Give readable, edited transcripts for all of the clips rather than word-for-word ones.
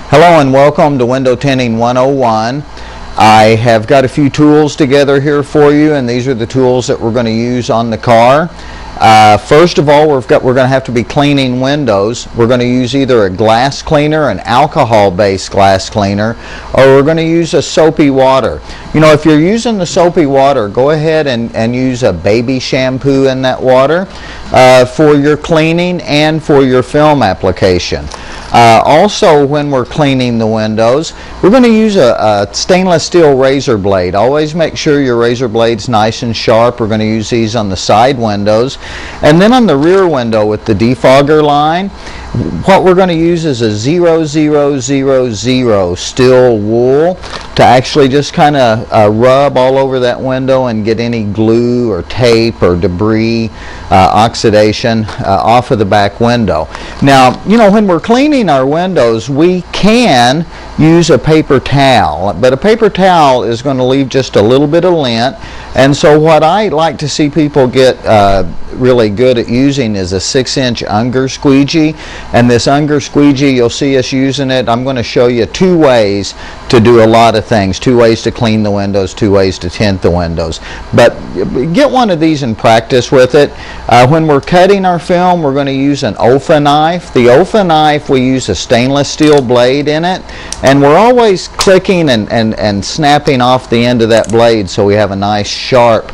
Hello and welcome to Window Tinting 101. I have got a few tools together here for you, and these are the tools that we're going to use on the car. First of all, we're going to have to be cleaning windows. We're going to use either a glass cleaner, an alcohol-based glass cleaner, or we're going to use a soapy water. You know, if you're using the soapy water, go ahead and use a baby shampoo in that water for your cleaning and for your film application. Also, when we're cleaning the windows, we're going to use a stainless steel razor blade. Always make sure your razor blade's nice and sharp. We're going to use these on the side windows. And then on the rear window with the defogger line, what we're going to use is a 0000 steel wool to actually just kind of rub all over that window and get any glue or tape or debris, oxidation off of the back window. Now, you know, when we're cleaning our windows, we can use a paper towel, but a paper towel is going to leave just a little bit of lint. And so what I like to see people get really good at using is a 6-inch Unger squeegee. And this Unger squeegee, you'll see us using it. I'm going to show you two ways to do a lot of things. Two ways to clean the windows, two ways to tint the windows. But get one of these and practice with it. When we're cutting our film, we're going to use an OFA knife. The OFA knife, we use a stainless steel blade in it. And we're always clicking and snapping off the end of that blade so we have a nice sharp,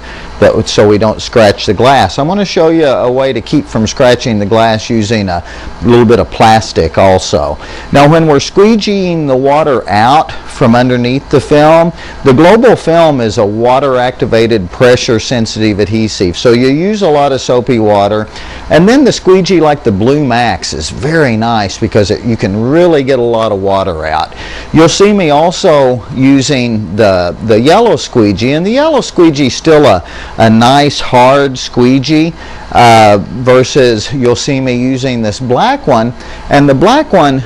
so we don't scratch the glass. I'm going to show you a way to keep from scratching the glass using a little bit of plastic also. Now when we're squeegeeing the water out from underneath the film, the global film is a water activated pressure sensitive adhesive, so you use a lot of soapy water. And then the squeegee like the Blue Max is very nice because you can really get a lot of water out. You'll see me also using the yellow squeegee, and the yellow squeegee is still a nice hard squeegee versus you'll see me using this black one, and the black one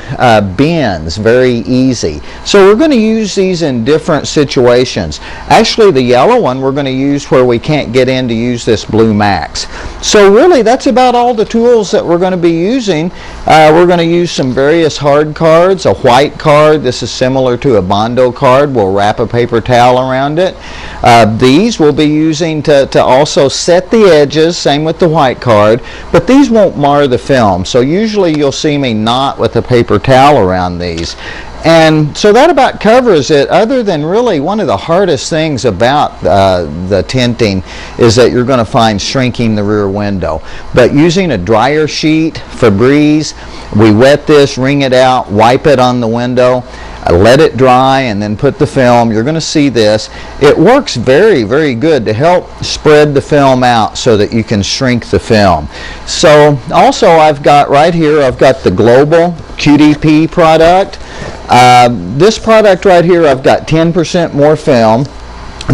bends very easy. So we're going to use these in different situations. Actually, the yellow one we're going to use where we can't get in to use this Blue Max. So really that's about all the tools that we're going to be using. We're going to use some various hard cards, a white card. This is similar to a Bondo card. We'll wrap a paper towel around it. These we'll be using to also set the edges, same with the white card, but these won't mar the film. So usually you'll see me not with a paper towel around these. And so that about covers it, other than really one of the hardest things about the tinting is that you're going to find shrinking the rear window. But using a dryer sheet, Febreze, we wet this, wring it out, wipe it on the window, let it dry, and then put the film. You're going to see this. It works very, very good to help spread the film out so that you can shrink the film. So also I've got right here, I've got the Global QDP product. This product right here, I've got 10% more film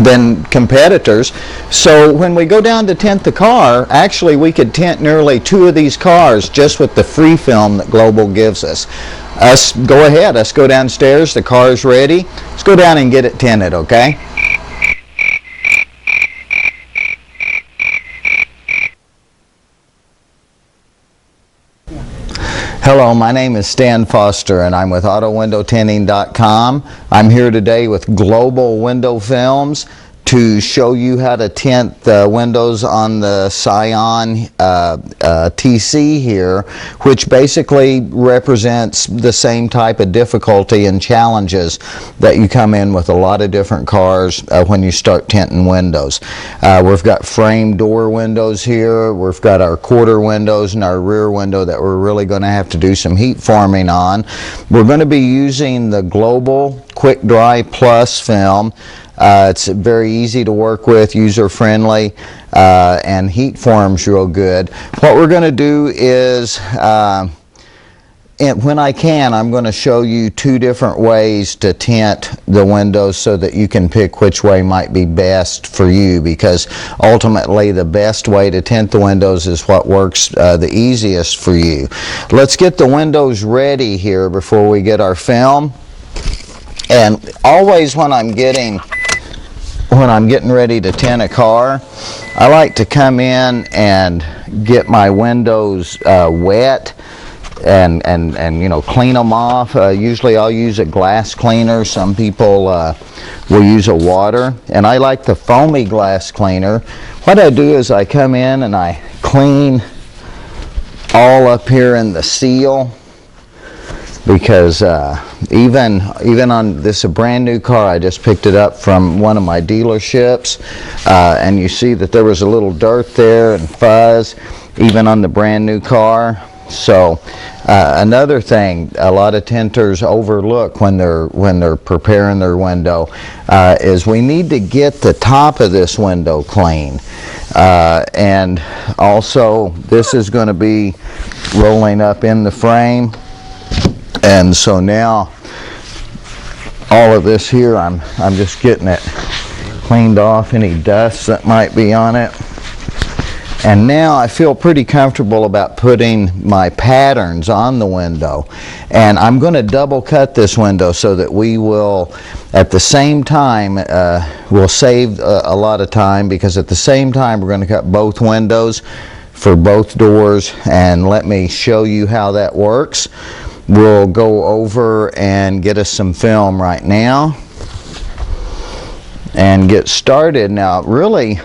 than competitors. So when we go down to tint the car, actually we could tint nearly 2 of these cars just with the free film that Global gives us. Go ahead, let's go downstairs, the car's ready. Let's go down and get it tinted, okay? Hello, my name is Stan Foster and I'm with AutoWindowTinting.com. I'm here today with Global Window Films to show you how to tint the windows on the Scion TC here, which basically represents the same type of difficulty and challenges that you come in with a lot of different cars when you start tinting windows. We've got frame door windows here, we've got our quarter windows and our rear window that we're really going to have to do some heat forming on. We're going to be using the Global Quick Dry Plus film. It's very easy to work with, user-friendly, and heat forms real good. What we're going to do is, when I can, I'm going to show you 2 different ways to tint the windows so that you can pick which way might be best for you, because ultimately the best way to tint the windows is what works the easiest for you. Let's get the windows ready here before we get our film. And always when I'm getting ready to tint a car, I like to come in and get my windows wet and you know, clean them off. Usually I'll use a glass cleaner. Some people will use a water, and I like the foamy glass cleaner. What I do is I come in and I clean all up here in the seal, because even on this, a brand new car, I just picked it up from one of my dealerships, and you see that there was a little dirt there and fuzz even on the brand new car. So another thing a lot of tinters overlook when they're preparing their window is we need to get the top of this window clean, and also this is going to be rolling up in the frame, and so now all of this here, I'm just getting it cleaned off, any dust that might be on it. And now I feel pretty comfortable about putting my patterns on the window. And I'm going to double cut this window so that we will, at the same time, we'll save a lot of time, because at the same time we're going to cut both windows for both doors. And let me show you how that works. We'll go over and get us some film right now and get started. Now really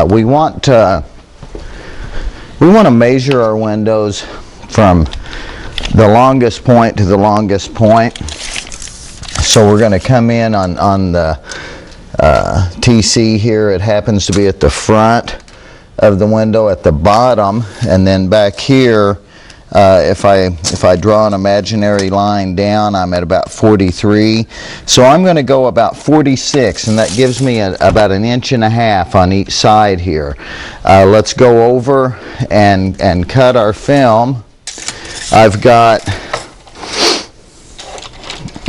we want to measure our windows from the longest point to the longest point. So we're going to come in on the TC here. It happens to be at the front of the window at the bottom, and then back here, if I draw an imaginary line down, I'm at about 43. So I'm going to go about 46, and that gives me about 1.5 inches on each side here. Let's go over and cut our film. I've got,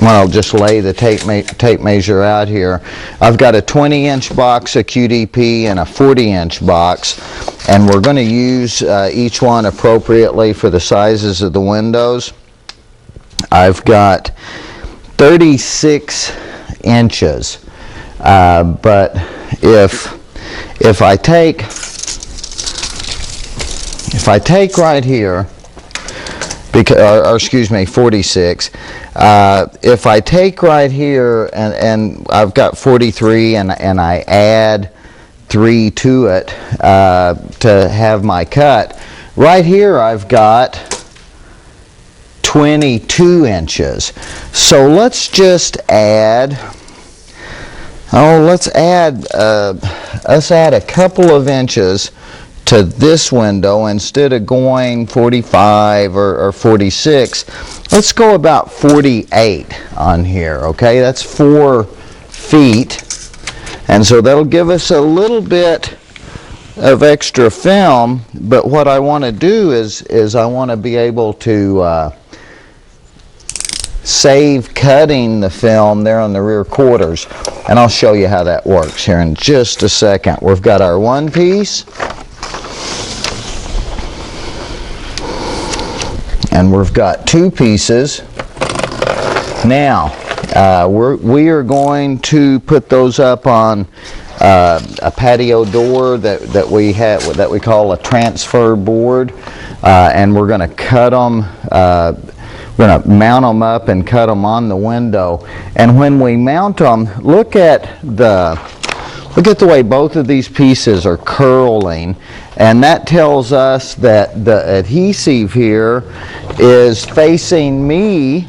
well, I'll just lay the tape measure out here. I've got a 20-inch box of QDP and a 40-inch box, and we're going to use each one appropriately for the sizes of the windows. I've got 36 inches, but if I take right here, because, or excuse me, 46. If I take right here and I've got 43 and I add 3 to it to have my cut, right here I've got 22 inches. So let's just add, let's add a couple of inches to this window. Instead of going 45 or 46, let's go about 48 on here. Okay, that's 4 feet, and so that'll give us a little bit of extra film. But what I want to do is I want to be able to save cutting the film there on the rear quarters, and I'll show you how that works here in just a second. We've got our one piece, and we've got 2 pieces. Now we are going to put those up on a patio door that we call a transfer board, and we're going to cut them. We're going to mount them up and cut them on the window. And when we mount them, look at the way both of these pieces are curling, and that tells us that the adhesive here is facing me